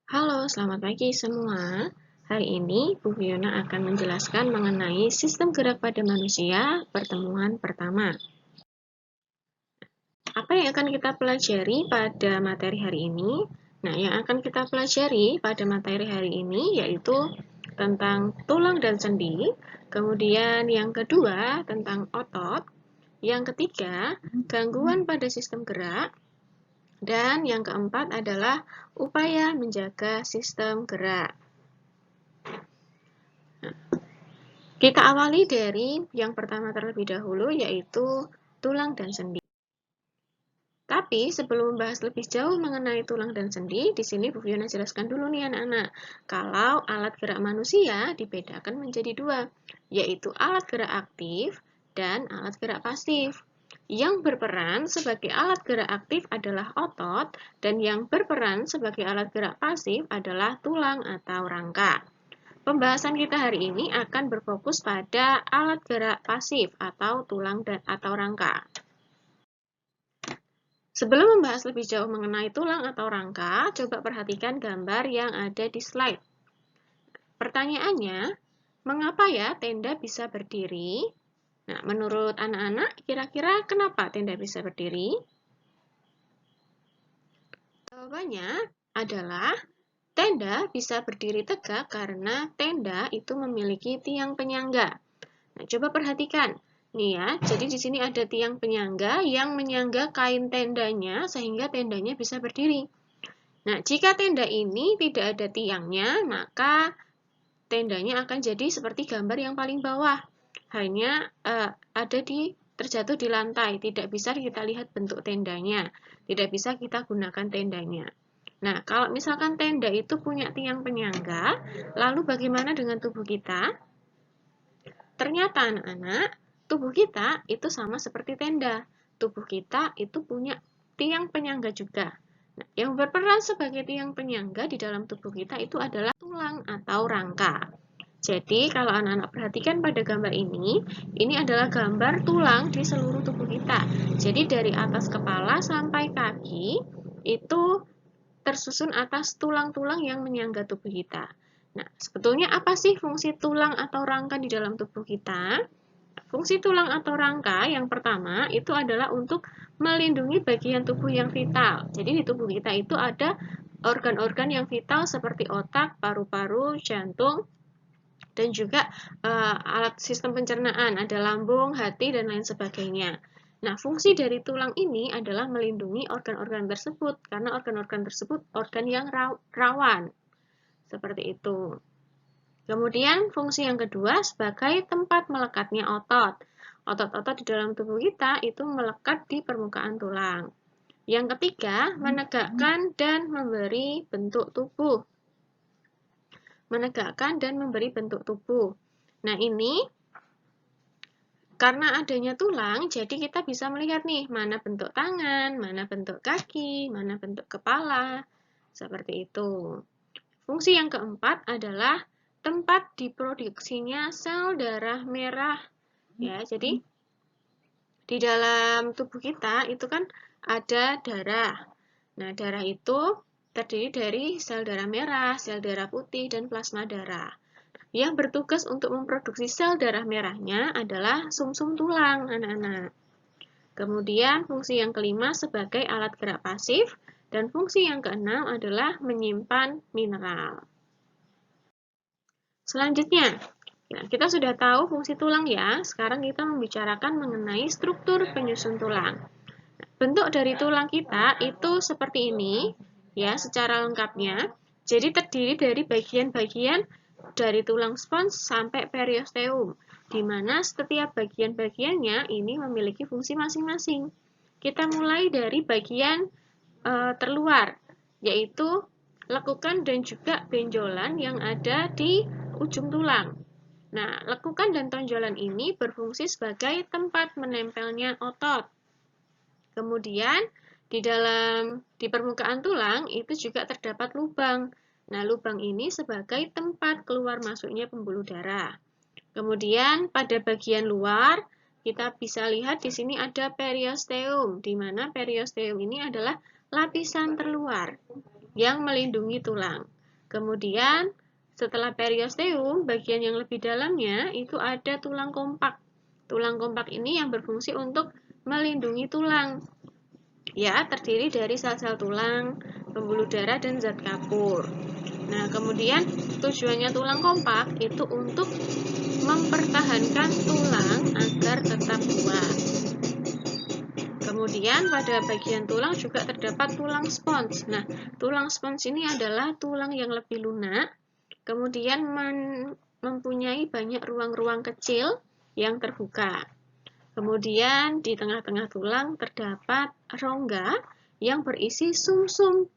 Halo, selamat pagi semua. Hari ini, Bu Fiona akan menjelaskan mengenai sistem gerak pada manusia, pertemuan pertama. Apa yang akan kita pelajari pada materi hari ini? Nah, yang akan kita pelajari pada materi hari ini yaitu tentang tulang dan sendi, kemudian yang kedua tentang otot, yang ketiga gangguan pada sistem gerak, dan yang keempat adalah upaya menjaga sistem gerak. Kita awali dari yang pertama terlebih dahulu, yaitu tulang dan sendi. Tapi sebelum membahas lebih jauh mengenai tulang dan sendi, di sini Bu Fiona jelaskan dulu nih anak-anak. Kalau alat gerak manusia dibedakan menjadi dua, yaitu alat gerak aktif dan alat gerak pasif. Yang berperan sebagai alat gerak aktif adalah otot, dan yang berperan sebagai alat gerak pasif adalah tulang atau rangka. Pembahasan kita hari ini akan berfokus pada alat gerak pasif atau tulang atau rangka. Sebelum membahas lebih jauh mengenai tulang atau rangka, coba perhatikan gambar yang ada di slide. Pertanyaannya, mengapa ya tenda bisa berdiri? Nah, menurut anak-anak, kira-kira kenapa tenda bisa berdiri? Jawabannya adalah tenda bisa berdiri tegak karena tenda itu memiliki tiang penyangga. Nah, coba perhatikan. Nih ya, jadi di sini ada tiang penyangga yang menyangga kain tendanya sehingga tendanya bisa berdiri. Nah, jika tenda ini tidak ada tiangnya, maka tendanya akan jadi seperti gambar yang paling bawah. Hanya ada terjatuh di lantai, tidak bisa kita lihat bentuk tendanya, tidak bisa kita gunakan tendanya. Nah, kalau misalkan tenda itu punya tiang penyangga, lalu bagaimana dengan tubuh kita? Ternyata anak-anak, tubuh kita itu sama seperti tenda. Tubuh kita itu punya tiang penyangga juga. Nah, yang berperan sebagai tiang penyangga di dalam tubuh kita itu adalah tulang atau rangka. Jadi, kalau anak-anak perhatikan pada gambar ini adalah gambar tulang di seluruh tubuh kita. Jadi, dari atas kepala sampai kaki itu tersusun atas tulang-tulang yang menyangga tubuh kita. Nah, sebetulnya apa sih fungsi tulang atau rangka di dalam tubuh kita? Fungsi tulang atau rangka yang pertama itu adalah untuk melindungi bagian tubuh yang vital. Jadi di tubuh kita itu ada organ-organ yang vital seperti otak, paru-paru, jantung, dan juga alat sistem pencernaan, ada lambung, hati, dan lain sebagainya. Nah, fungsi dari tulang ini adalah melindungi organ-organ tersebut, karena organ-organ tersebut organ yang rawan, seperti itu. Kemudian, fungsi yang kedua sebagai tempat melekatnya otot. Otot-otot di dalam tubuh kita itu melekat di permukaan tulang. Yang ketiga, menegakkan dan memberi bentuk tubuh. Menegakkan dan memberi bentuk tubuh. Nah, ini karena adanya tulang, jadi kita bisa melihat nih, mana bentuk tangan, mana bentuk kaki, mana bentuk kepala, seperti itu. Fungsi yang keempat adalah tempat diproduksinya sel darah merah. Ya, jadi di dalam tubuh kita itu kan ada darah. Nah, darah itu terdiri dari sel darah merah, sel darah putih, dan plasma darah. Yang bertugas untuk memproduksi sel darah merahnya adalah sumsum tulang, anak-anak. Kemudian fungsi yang kelima sebagai alat gerak pasif, dan fungsi yang keenam adalah menyimpan mineral. Selanjutnya, kita sudah tahu fungsi tulang ya. Sekarang kita membicarakan mengenai struktur penyusun tulang. Bentuk dari tulang kita itu seperti ini, ya, secara lengkapnya. Jadi terdiri dari bagian-bagian dari tulang spons sampai periosteum, di mana setiap bagian-bagiannya ini memiliki fungsi masing-masing. Kita mulai dari bagian terluar, yaitu lekukan dan juga benjolan yang ada di ujung tulang. Nah, lekukan dan tonjolan ini berfungsi sebagai tempat menempelnya otot. Kemudian, di permukaan tulang itu juga terdapat lubang. Nah, lubang ini sebagai tempat keluar masuknya pembuluh darah. Kemudian, pada bagian luar, kita bisa lihat di sini ada periosteum, di mana periosteum ini adalah lapisan terluar yang melindungi tulang. Kemudian setelah periosteum, bagian yang lebih dalamnya itu ada tulang kompak. Tulang kompak ini yang berfungsi untuk melindungi tulang. Ya, terdiri dari sel-sel tulang, pembuluh darah, dan zat kapur. Nah, kemudian tujuannya tulang kompak itu untuk mempertahankan tulang agar tetap kuat. Kemudian pada bagian tulang juga terdapat tulang spons. Nah, tulang spons ini adalah tulang yang lebih lunak, kemudian mempunyai banyak ruang-ruang kecil yang terbuka. Kemudian di tengah-tengah tulang terdapat rongga yang berisi sumsum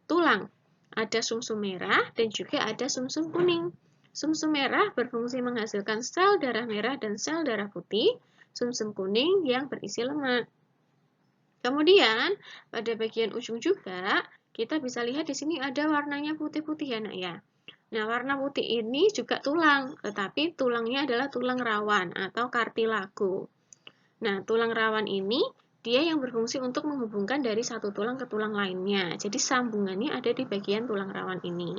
tulang. Ada sumsum merah dan juga ada sumsum kuning. Sumsum merah berfungsi menghasilkan sel darah merah dan sel darah putih. Sumsum kuning yang berisi lemak. Kemudian, pada bagian ujung juga, kita bisa lihat di sini ada warnanya putih-putih ya, nak ya. Nah, warna putih ini juga tulang, tetapi tulangnya adalah tulang rawan atau kartilago. Nah, tulang rawan ini, dia yang berfungsi untuk menghubungkan dari satu tulang ke tulang lainnya. Jadi, sambungannya ada di bagian tulang rawan ini.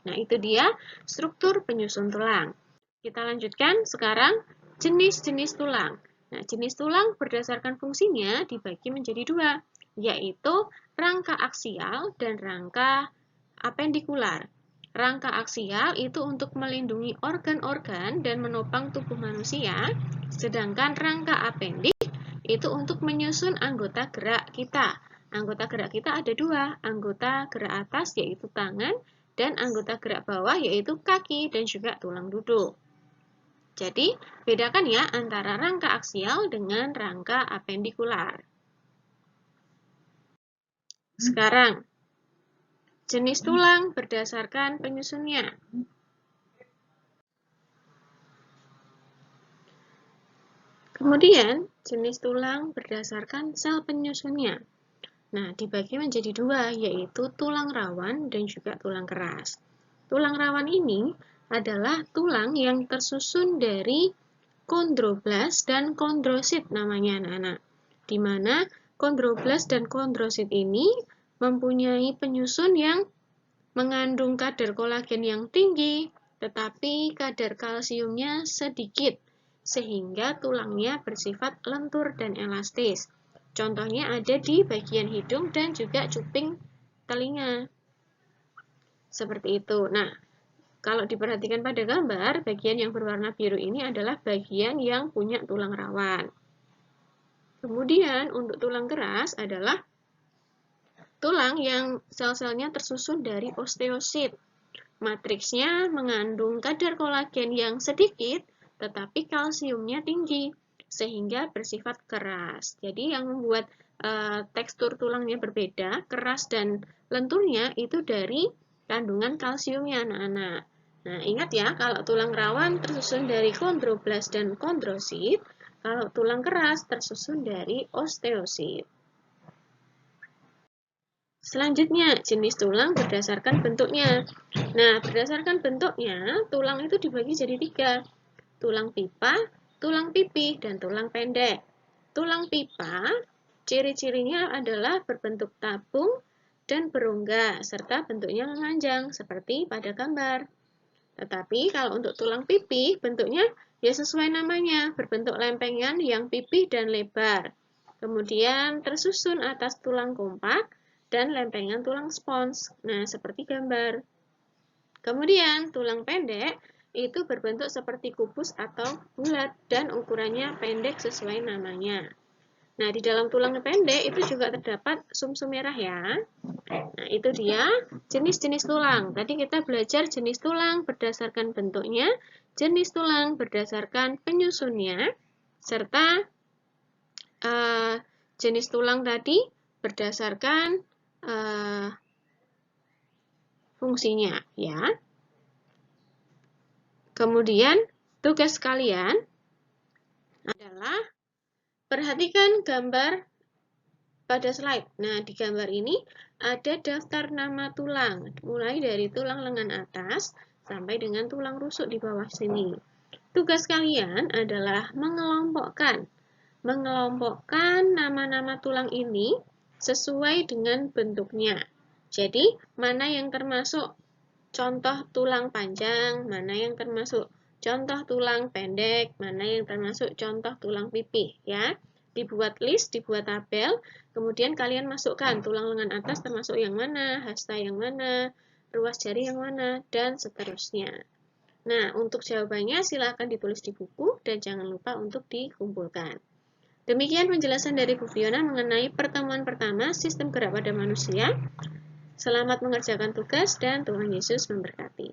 Nah, itu dia struktur penyusun tulang. Kita lanjutkan sekarang jenis-jenis tulang. Nah, jenis tulang berdasarkan fungsinya dibagi menjadi dua, yaitu rangka aksial dan rangka apendikular. Rangka aksial itu untuk melindungi organ-organ dan menopang tubuh manusia, sedangkan rangka apendik itu untuk menyusun anggota gerak kita. Anggota gerak kita ada dua, anggota gerak atas yaitu tangan, dan anggota gerak bawah yaitu kaki dan juga tulang duduk. Jadi, bedakan ya antara rangka aksial dengan rangka apendikular. Sekarang, jenis tulang berdasarkan penyusunnya. Kemudian, jenis tulang berdasarkan sel penyusunnya. Nah, dibagi menjadi dua, yaitu tulang rawan dan juga tulang keras. Tulang rawan ini adalah tulang yang tersusun dari kondroblast dan kondrosit namanya anak-anak. Di mana kondroblast dan kondrosit ini mempunyai penyusun yang mengandung kadar kolagen yang tinggi, tetapi kadar kalsiumnya sedikit, sehingga tulangnya bersifat lentur dan elastis. Contohnya ada di bagian hidung dan juga cuping telinga. Seperti itu. Nah, kalau diperhatikan pada gambar, bagian yang berwarna biru ini adalah bagian yang punya tulang rawan. Kemudian untuk tulang keras adalah tulang yang sel-selnya tersusun dari osteosit. Matriksnya mengandung kadar kolagen yang sedikit, tetapi kalsiumnya tinggi, sehingga bersifat keras. Jadi yang membuat tekstur tulangnya berbeda, keras dan lenturnya itu dari kandungan kalsiumnya anak-anak. Nah, ingat ya, kalau tulang rawan tersusun dari kondroblast dan kondrosit, kalau tulang keras tersusun dari osteosit. Selanjutnya, jenis tulang berdasarkan bentuknya. Nah, berdasarkan bentuknya, tulang itu dibagi jadi tiga. Tulang pipa, tulang pipih, dan tulang pendek. Tulang pipa, ciri-cirinya adalah berbentuk tabung dan berongga, serta bentuknya memanjang, seperti pada gambar. Tetapi kalau untuk tulang pipih, bentuknya ya sesuai namanya, berbentuk lempengan yang pipih dan lebar. Kemudian tersusun atas tulang kompak dan lempengan tulang spons. Nah, seperti gambar. Kemudian tulang pendek itu berbentuk seperti kubus atau bulat dan ukurannya pendek sesuai namanya. Nah, di dalam tulang pendek itu juga terdapat sumsum merah ya. Nah, itu dia jenis-jenis tulang. Tadi kita belajar jenis tulang berdasarkan bentuknya, jenis tulang berdasarkan penyusunnya, serta jenis tulang tadi berdasarkan fungsinya, ya. Kemudian, tugas kalian adalah perhatikan gambar pada slide. Nah, di gambar ini ada daftar nama tulang, mulai dari tulang lengan atas sampai dengan tulang rusuk di bawah sini. Tugas kalian adalah mengelompokkan nama-nama tulang ini sesuai dengan bentuknya. Jadi, mana yang termasuk contoh tulang panjang, mana yang termasuk contoh tulang pendek, mana yang termasuk contoh tulang pipih, ya. Dibuat list, dibuat tabel, kemudian kalian masukkan tulang lengan atas termasuk yang mana, hasta yang mana, ruas jari yang mana, dan seterusnya. Nah, untuk jawabannya silakan ditulis di buku dan jangan lupa untuk dikumpulkan. Demikian penjelasan dari Bu Fiona mengenai pertemuan pertama sistem gerak pada manusia. Selamat mengerjakan tugas dan Tuhan Yesus memberkati.